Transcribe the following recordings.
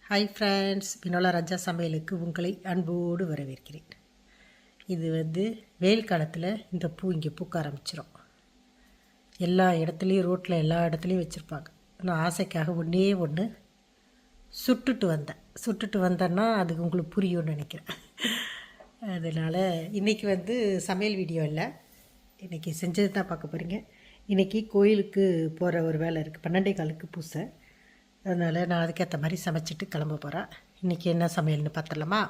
Hi friends, Vinola ராஜா சமையலுக்கு உங்களை அன்போடு வரவேற்கிறேன். இது வெயில் காலத்தில் இந்த பூ இங்கே பூக்க ஆரம்பிச்சிடும். எல்லா இடத்துலையும் ரோட்டில் எல்லா இடத்துலையும் வச்சுருப்பாங்க. நான் ஆசைக்காக ஒன்று சுட்டுட்டு வந்தேன்னா அதுக்கு உங்களுக்கு புரியும்னு நினைக்கிறேன். அதனால் இன்றைக்கி சமையல் வீடியோ இல்லை, இன்றைக்கி செஞ்சது தான் பார்க்க போகிறீங்க. இன்றைக்கி கோயிலுக்கு போகிற ஒரு வேலை இருக்குது, 12:15 பூசை. அதனால் நான் அதுக்கேற்ற மாதிரி சமைச்சிட்டு கிளம்ப போகிறேன். இன்றைக்கி என்ன சமையல்னு பார்த்துடலாமா?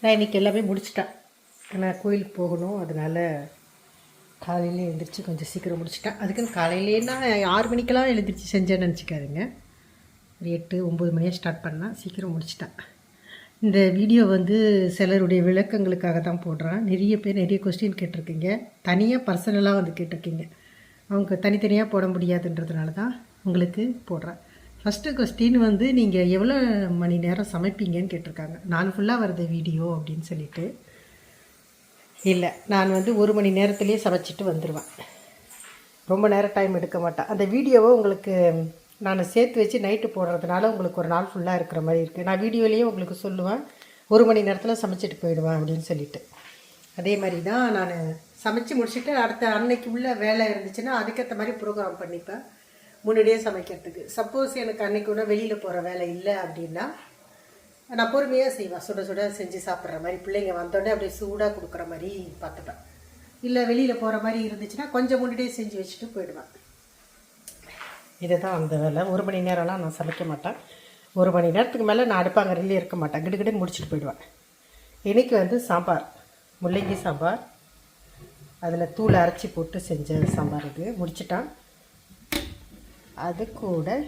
நான் இன்றைக்கி எல்லாமே முடிச்சிட்டேன். நான் கோயிலுக்கு போகணும், அதனால் காலையிலே எழுந்திரிச்சு கொஞ்சம் சீக்கிரம் முடிச்சிட்டேன். அதுக்குன்னு காலையிலே நான் 6 மணிக்கெல்லாம் எழுந்திரிச்சு செஞ்சேன்னு நினச்சிக்காதுங்க. ஒரு 8-9 மணியாக ஸ்டார்ட் பண்ணால் சீக்கிரம் முடிச்சிட்டேன். இந்த வீடியோ சிலருடைய விளக்கங்களுக்காக தான் போடுறேன். நிறைய பேர் நிறைய கொஸ்டின் கேட்டிருக்கீங்க, தனியாக பர்சனலாக கேட்டிருக்கீங்க. அவங்க தனித்தனியாக போட முடியாதுன்றதுனால தான் உங்களுக்கு போடுறேன். ஃபஸ்ட்டு கொஸ்டின் நீங்கள் எவ்வளோ மணி நேரம் சமைப்பீங்கன்னு கேட்டிருக்காங்க. நாள் ஃபுல்லாக வருது வீடியோ அப்படின்னு சொல்லிட்டு. இல்லை, நான் 1 மணி நேரத்துலேயே சமைச்சிட்டு வந்துடுவேன். ரொம்ப நேரம் டைம் எடுக்க மாட்டேன். அந்த வீடியோவை உங்களுக்கு நான் சேர்த்து வச்சு நைட்டு போடுறதுனால உங்களுக்கு ஒரு நாள் ஃபுல்லாக இருக்கிற மாதிரி இருக்குது. நான் வீடியோலேயே உங்களுக்கு சொல்லுவேன் 1 மணி நேரத்தில் சமைச்சிட்டு போயிடுவேன் அப்படின்னு சொல்லிட்டு. அதே மாதிரி தான் நான் சமைச்சு முடிச்சுட்டு அடுத்த அன்னைக்கு உள்ள வேலை இருந்துச்சுன்னா அதுக்கேற்ற மாதிரி ப்ரோக்ராம் பண்ணிப்பேன் முன்னாடியே சமைக்கிறதுக்கு. சப்போஸ் எனக்கு அன்றைக்கி கூட வெளியில் போகிற வேலை இல்லை அப்படின்னா நான் பொறுமையாக செய்வேன். சுட சுட செஞ்சு சாப்பிட்ற மாதிரி, பிள்ளைங்க வந்தோடனே அப்படியே சூடாக கொடுக்குற மாதிரி பார்த்துப்பேன். இல்லை வெளியில் போகிற மாதிரி இருந்துச்சுன்னா கொஞ்சம் முன்னாடியே செஞ்சு வச்சுட்டு போயிடுவேன். இதை தான் அந்த வேலை. 1 மணி நேரம்லாம் நான் சமைக்க மாட்டேன். 1 மணி நேரத்துக்கு மேலே நான் அடுப்பாங்கறையிலே இருக்க மாட்டேன். கிடுகிடுன்னு முடிச்சுட்டு போயிடுவேன். இன்றைக்கி சாம்பார், முள்ளங்கி சாம்பார், அதில் தூள் அரைச்சி போட்டு செஞ்ச சாம்பார். இது முடிச்சிட்டான். அது கூட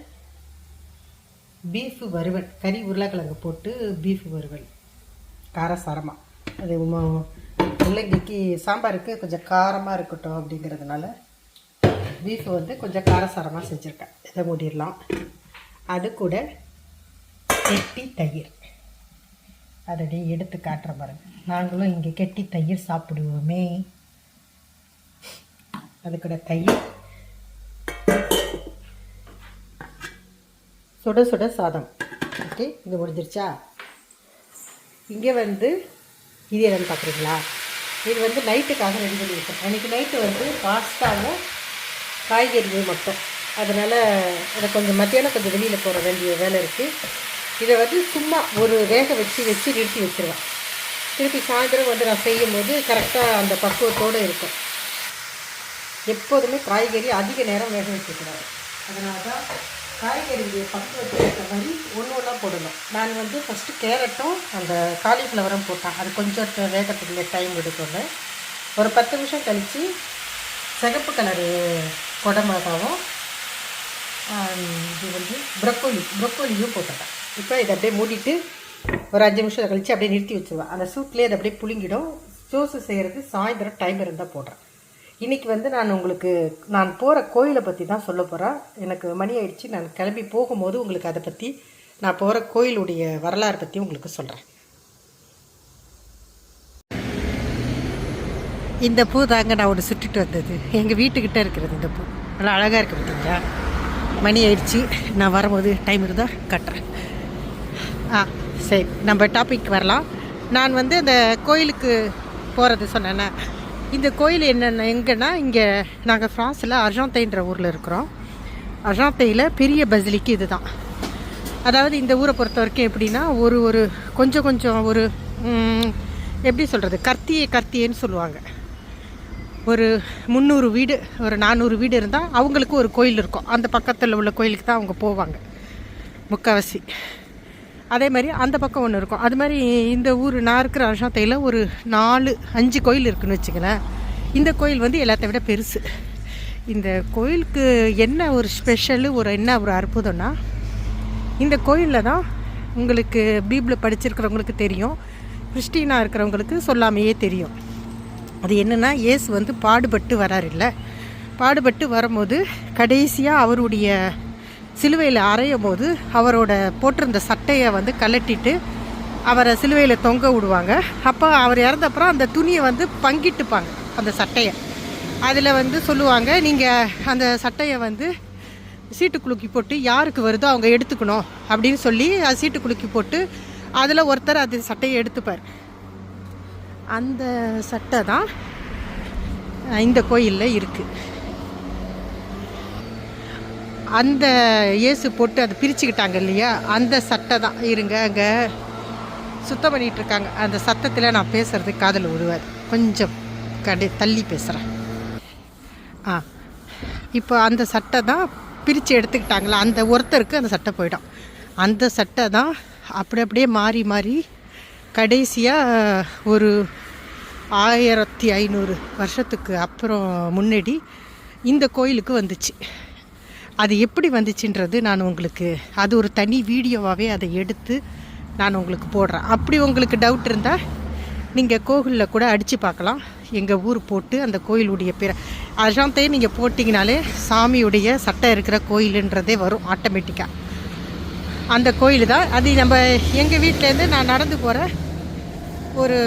பீஃபு வறுவல், கறி உருளைக்கிழங்கு போட்டு பீஃபு வறுவல் காரசாரமாக. அது முள்ளங்கிக்கு சாம்பாருக்கு கொஞ்சம் காரமாக இருக்கட்டும் அப்படிங்கிறதுனால பீஃபு கொஞ்சம் காரசாரமாக செஞ்சுருக்கேன். இதை மூடிடலாம். அது கூட கெட்டி தயிர், அதை எடுத்து காட்டுற பாருங்க. நாங்களும் இங்கே கெட்டி தயிர் சாப்பிடுவோமே. அது கூட தயிர், சுட சுட சாதம். ஓகே, இது முடிஞ்சிருச்சா? இங்கே இது என்னன்னு பார்க்குறீங்களா? இது நைட்டுக்காக ரெடி பண்ணி வைப்பேன். அன்றைக்கி நைட்டு பாஸ்தாவும் காய்கறிகள் மட்டும். அதனால் எனக்கு கொஞ்சம் மத்தியானம் கொஞ்சம் வெளியில் போகிற வேண்டிய வேலை இருக்குது. இதை சும்மா ஒரு வேக வச்சு நிறுத்தி வச்சுருவேன். திருப்பி சாயந்தரம் நான் செய்யும் போது கரெக்டாக அந்த பக்குவத்தோடு இருக்கும். எப்போதுமே காய்கறி அதிக நேரம் வேக வச்சுக்கூடாது. அதனால தான் காய்கறியுடைய பக்குவத்துக்கு ஏற்ற மாதிரி ஒன்றா போடணும். நான் ஃபஸ்ட்டு கேரட்டும் அந்த காலிஃப்ளவரும் போட்டேன். அது கொஞ்சம் வேகத்துக்குள்ளே டைம் எடுக்கணும். ஒரு 10 நிமிஷம் கழித்து சிகப்பு கலரு குடமிளகாவும் இது ப்ரொக்கோலியும் போட்டுட்டேன். இப்போ இதை அப்படியே மூடிட்டு ஒரு 5 நிமிஷம் கழித்து அப்படியே நிறுத்தி வச்சுருவேன். அந்த சூட்லேயே அதை அப்படியே புளிங்கிடும். ஜூஸு செய்கிறது சாயந்தரம் டைம் இருந்தால் போடுறேன். இன்றைக்கி நான் போகிற கோயிலை பற்றி தான் சொல்ல போகிறேன். எனக்கு மணி ஆயிடுச்சு. நான் கிளம்பி போகும்போது உங்களுக்கு அதை பற்றி, நான் போகிற கோயிலுடைய வரலாறு பற்றி உங்களுக்கு சொல்கிறேன். இந்த பூ தாங்க நான் ஒன்று சுட்டுட்டு வந்தது. எங்கள் வீட்டுக்கிட்ட இருக்கிறது இந்த பூ. நல்லா அழகாக இருக்குது பார்த்தீங்களா? மணி ஆயிடுச்சு. நான் வரும்போது டைம் இருந்தால் கட்டுறேன். சரி, நம்ம டாபிக் வரலாம். நான் அந்த கோயிலுக்கு போகிறது சொன்னேன்னா, இந்த கோயில் எங்கன்னா இங்கே நாங்கள் ஃப்ரான்ஸில் அர்ஜாந்தைன்ற ஊரில் இருக்கிறோம். அர்ஜாந்தையில் பெரிய பசிலிக்கு இது தான். அதாவது இந்த ஊரை பொறுத்த வரைக்கும் எப்படின்னா, ஒரு கொஞ்சம் ஒரு எப்படி சொல்கிறது, கர்த்தியேன்னு சொல்லுவாங்க. ஒரு 300 வீடு, ஒரு 400 வீடு இருந்தால் அவங்களுக்கு ஒரு கோயில் இருக்கும். அந்த பக்கத்தில் உள்ள கோயிலுக்கு தான் அவங்க போவாங்க முக்கால்வாசி. அதே மாதிரி அந்த பக்கம் ஒன்று இருக்கும். அது மாதிரி இந்த ஊர் நான் இருக்கிற அர்ஜாந்தையில் ஒரு 4-5 கோயில் இருக்குதுன்னு வச்சுங்களேன். இந்த கோயில் எல்லாத்த விட பெருசு. இந்த கோயிலுக்கு என்ன ஒரு ஸ்பெஷலு, என்ன ஒரு அற்புதம்னா, இந்த கோயிலில் தான் உங்களுக்கு பைபிள் படிச்சிருக்கிறவங்களுக்கு தெரியும், கிறிஸ்டினாக இருக்கிறவங்களுக்கு சொல்லாமையே தெரியும். அது என்னென்னா, இயேசு பாடுபட்டு வரார் இல்லை, பாடுபட்டு வரும்போது கடைசியாக அவருடைய சிலுவையில் அறையும் போது அவரோட போட்டிருந்த சட்டையை கழட்டிட்டு அவரை சிலுவையில் தொங்க விடுவாங்க. அப்போ அவர் இறந்தப்புறம் அந்த துணியை பங்கிட்டுப்பாங்க, அந்த சட்டையை. அதில் வந்து சொல்லுவாங்க, நீங்கள் அந்த சட்டையை வந்து சீட்டு குலுக்கி போட்டு யாருக்கு வருதோ அவங்க எடுத்துக்கணும் அப்படின்னு சொல்லி அது சீட்டு குலுக்கி போட்டு அதில் ஒருத்தர் அது சட்டையை எடுத்துப்பார். அந்த சட்டை தான் இந்த கோயிலில் இருக்குது. அந்த இயேசு போட்டு அதை பிரிச்சுக்கிட்டாங்க இல்லையா, அந்த சட்டை தான். இருங்க, அங்கே சுத்தம் பண்ணிகிட்ருக்காங்க. அந்த சத்தத்தில் நான் பேசுகிறது காதில் விழுவாது, கொஞ்சம் தள்ளி பேசுகிறேன். இப்போ அந்த சட்டை தான் பிரித்து எடுத்துக்கிட்டாங்களா, அந்த ஒருத்தருக்கு அந்த சட்டை போயிடும். அந்த சட்டை தான் அப்படியே மாறி மாறி கடைசியாக ஒரு 1500 வருஷத்துக்கு அப்புறம் முன்னாடி இந்த கோயிலுக்கு வந்துச்சு. அது எப்படி வந்துச்சுன்றது நான் உங்களுக்கு, அது ஒரு தனி வீடியோவாகவே அதை எடுத்து நான் உங்களுக்கு போடுறேன். அப்படி உங்களுக்கு டவுட் இருந்தால் நீங்கள் கோவிலில் கூட அடித்து பார்க்கலாம். எங்கள் ஊர் போட்டு அந்த கோயிலுடைய பேரை அஜாந்தையும் நீங்கள் போட்டிங்கனாலே சாமியுடைய சட்டை இருக்கிற கோயிலுன்றதே வரும் ஆட்டோமேட்டிக்காக. அந்த கோயில் தான் அது. நம்ம எங்கள் வீட்டிலேருந்து நான் நடந்து போகிற ஒரு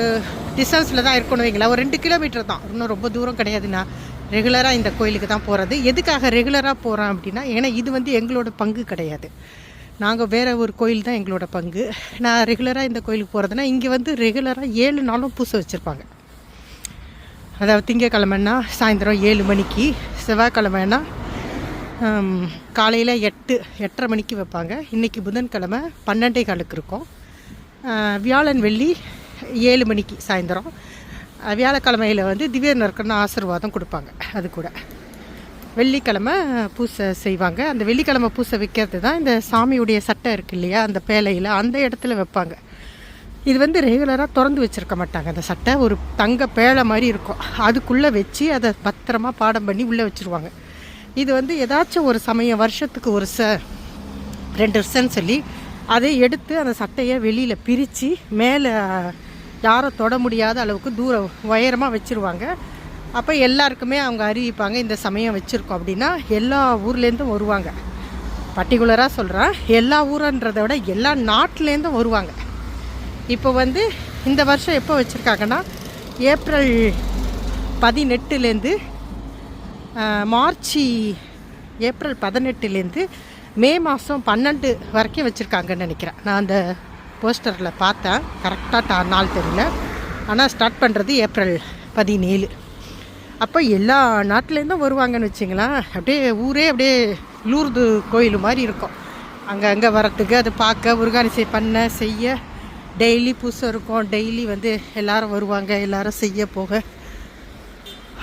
டிஸ்டன்ஸில் தான் இருக்கணும் வைங்களா, ஒரு 2 கிலோமீட்டர் தான், இன்னும் ரொம்ப தூரம் கிடையாது. நான் ரெகுலராக இந்த கோயிலுக்கு தான் போகிறது. எதுக்காக ரெகுலராக போகிறோம் அப்படின்னா, ஏன்னா இது வந்து எங்களோட பங்கு கிடையாது. நாங்கள் வேறு ஒரு கோயில் தான் எங்களோட பங்கு. நான் ரெகுலராக இந்த கோயிலுக்கு போகிறதுனா, இங்கே வந்து ரெகுலராக 7 நாளும் பூசை வச்சுருப்பாங்க. அதாவது திங்கக்கிழமைன்னா சாயந்தரம் 7 மணிக்கு, செவ்வாய்க்கிழமைன்னா காலையில் 8:30 மணிக்கு வைப்பாங்க. இன்றைக்கி புதன்கிழமை 12:15 இருக்கும். வியாழன் வெள்ளி 7 மணிக்கு சாயந்தரம். வியாழக்கிழமையில் வந்து திவ்ய நற்கரண ஆசீர்வாதம் கொடுப்பாங்க. அது கூட வெள்ளிக்கிழமை பூசை செய்வாங்க. அந்த வெள்ளிக்கிழமை பூசை வைக்கிறது தான் இந்த சாமியுடைய சட்டை இருக்குது இல்லையா, அந்த பேலையில் அந்த இடத்துல வைப்பாங்க. இது வந்து ரெகுலராக திறந்து வச்சுருக்க மாட்டாங்க. அந்த சட்டை ஒரு தங்க பேழை மாதிரி இருக்கும், அதுக்குள்ளே வச்சு அதை பத்திரமா பாடம் பண்ணி உள்ளே வச்சுருவாங்க. இது வந்து ஏதாச்சும் ஒரு சமயம் வருஷத்துக்கு ஒரு 2 வருஷம்னு சொல்லி அதை எடுத்து அந்த சட்டையை வெளியில் பிரித்து மேலே யாரும் தொட முடியாத அளவுக்கு தூரம் உயரமாக வச்சுருவாங்க. அப்போ எல்லாருக்குமே அவங்க அறிவிப்பாங்க, இந்த சமயம் வச்சுருக்கோம் அப்படின்னா. எல்லா ஊர்லேருந்தும் வருவாங்க. பர்டிகுலராக சொல்கிறேன், எல்லா ஊருன்றதை விட எல்லா நாட்டிலேருந்தும் வருவாங்க. இப்போ வந்து இந்த வருஷம் எப்போ வச்சுருக்காங்கன்னா, ஏப்ரல் 18லேருந்து ஏப்ரல் 18லேருந்து மே மாதம் 12 வரைக்கும் வச்சுருக்காங்கன்னு நினைக்கிறேன். நான் அந்த போஸ்டரில் பார்த்தேன், கரெக்டாக நாள் தெரியல. ஆனால் ஸ்டார்ட் பண்ணுறது ஏப்ரல் 17. அப்போ எல்லா நாட்டிலேருந்தும் வருவாங்கன்னு வச்சிங்களேன். அப்படியே ஊரே அப்படியே லூர்து கோயில் மாதிரி இருக்கும். அங்கே வரத்துக்கு அது பார்க்க ஆர்கனைஸ் பண்ண செய்ய டெய்லி பூசை இருக்கும். டெய்லி வந்து எல்லோரும் வருவாங்க, எல்லோரும் செய்ய போக.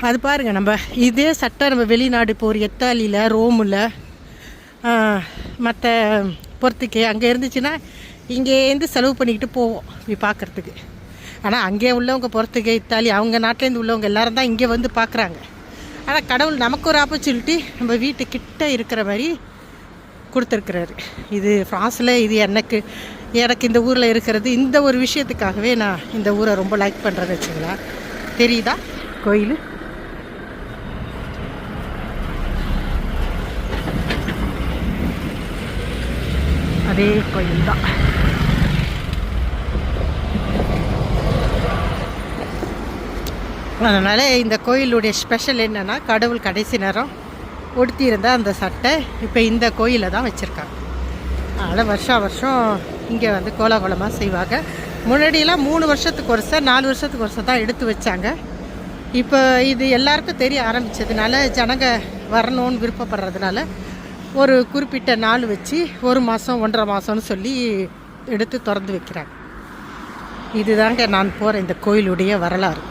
அது பாருங்கள், நம்ம இதே சட்டை நம்ம வெளிநாடு இப்போ ஒரு இத்தாலியில், ரோமில், மற்ற பொறுத்துக்கே அங்கே இருந்துச்சுன்னா இங்கேருந்து செலவு பண்ணிக்கிட்டு போவோம் இப்படி பார்க்குறதுக்கு. ஆனால் அங்கே உள்ளவங்க பொறுத்துக்கே, இத்தாலி, அவங்க நாட்டிலேருந்து உள்ளவங்க எல்லோரும் தான் இங்கே வந்து பார்க்குறாங்க. ஆனால் கடவுள் நமக்கு ஒரு ஆப்பர்ச்சுனிட்டி நம்ம வீட்டுக்கிட்ட இருக்கிற மாதிரி கொடுத்துருக்குறாரு. இது ஃப்ரான்ஸில், இது எனக்கு இந்த ஊரில் இருக்கிறது, இந்த ஒரு விஷயத்துக்காகவே நான் இந்த ஊரை ரொம்ப லைக் பண்ணுறேன்னு வச்சுங்களா. தெரியுதா கோயில்? அதே கோயில் தான். அதனால் இந்த கோயிலுடைய ஸ்பெஷல் என்னென்னா, கடவுள் கடைசி நேரம் உடுத்தியிருந்த அந்த சட்டை இப்போ இந்த கோயிலில் தான் வச்சுருக்காங்க. அதனால் வருஷம் இங்கே வந்து கோலாகோலமாக செய்வாங்க. முன்னாடியெல்லாம் 3 வருஷத்துக்கு ஒரு 4 வருஷத்துக்கு ஒரு தான் எடுத்து வச்சாங்க. இப்போ இது எல்லாருக்கும் தெரிய ஆரம்பித்ததுனால, ஜனங்க வரணும்னு விருப்பப்படுறதுனால ஒரு குறிப்பிட்ட நாள் வச்சு 1 மாதம் 1.5 மாதம்னு சொல்லி எடுத்து திறந்து வைக்கிறாங்க. இதுதாங்க நான் போகிற இந்த கோயிலுடைய வரலாறு.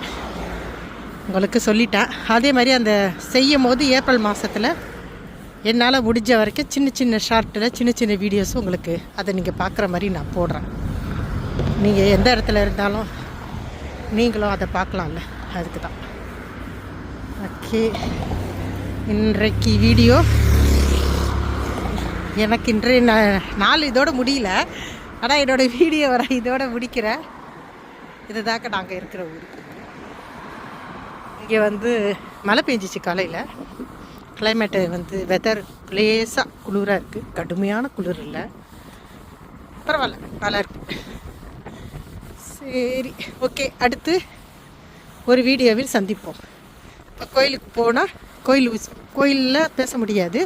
உங்களுக்கு சொல்லிட்டேன். அதே மாதிரி அந்த செய்யும் போது ஏப்ரல் மாதத்தில் என்னால் முடிஞ்ச வரைக்கும் சின்ன ஷார்ட்டில் சின்ன வீடியோஸும் உங்களுக்கு அதை நீங்கள் பார்க்குற மாதிரி நான் போடுறேன். நீங்கள் எந்த இடத்துல இருந்தாலும் நீங்களும் அதை பார்க்கலாம்ல, அதுக்கு தான். ஓகே, இன்றைக்கு வீடியோ எனக்கு இன்றைய நாள் இதோடு முடியல. ஆனால் என்னோடய வீடியோ வர இதோட முடிக்கிறேன். இதுதாக்க நாங்கள் இருக்கிற ஊர். இங்கே வந்து மழை பெஞ்சிச்சு காலையில். கிளைமேட்டு வந்து வெதர் லேசாக குளிராக இருக்குது, கடுமையான குளிர் இல்லை, பரவாயில்ல, நல்லா இருக்குது. சரி, ஓகே, அடுத்து ஒரு வீடியோவில் சந்திப்போம். கோயிலுக்கு போனால் கோயிலில் பேச முடியாது.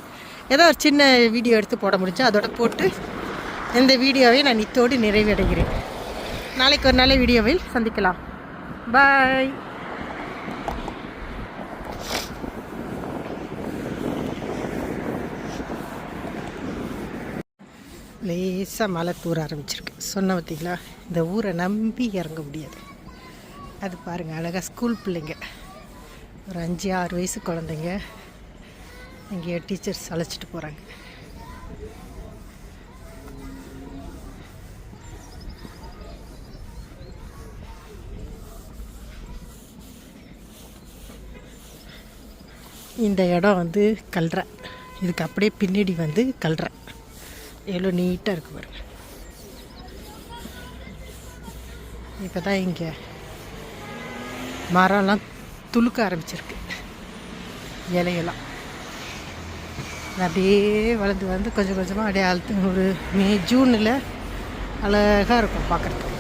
ஏதோ ஒரு சின்ன வீடியோ எடுத்து போட முடிஞ்சு அதோட போட்டு இந்த வீடியோவை நான் இத்தோடு நிறைவடைகிறேன். நாளைக்கு ஒரு நல்ல வீடியோவில் சந்திக்கலாம். பாய். லேசாக மழை தூர ஆரம்பிச்சிருக்கு. சொன்ன பார்த்தீங்களா, இந்த ஊரை நம்பி இறங்க முடியாது. அது பாருங்கள், அழகாக ஸ்கூல் பிள்ளைங்க ஒரு 5-6 வயசு குழந்தைங்க இங்கேயே டீச்சர்ஸ் அழைச்சிட்டு போகிறாங்க. இந்த இடம் வந்து கல்ற, இதுக்கு அப்படியே பின்னாடி வந்து கல்ற எவ்வளோ நீட்டாக இருக்கு பாருங்க. இப்போ தான் இங்கே மரம்லாம் துளுக்க ஆரம்பிச்சிருக்கு, இலையெல்லாம் அப்படியே வளர்ந்து வந்து கொஞ்சம் கொஞ்சமாக அப்படியே ஒரு ஜூனில் அழகாக இருக்கும் பார்க்குறதுக்கு.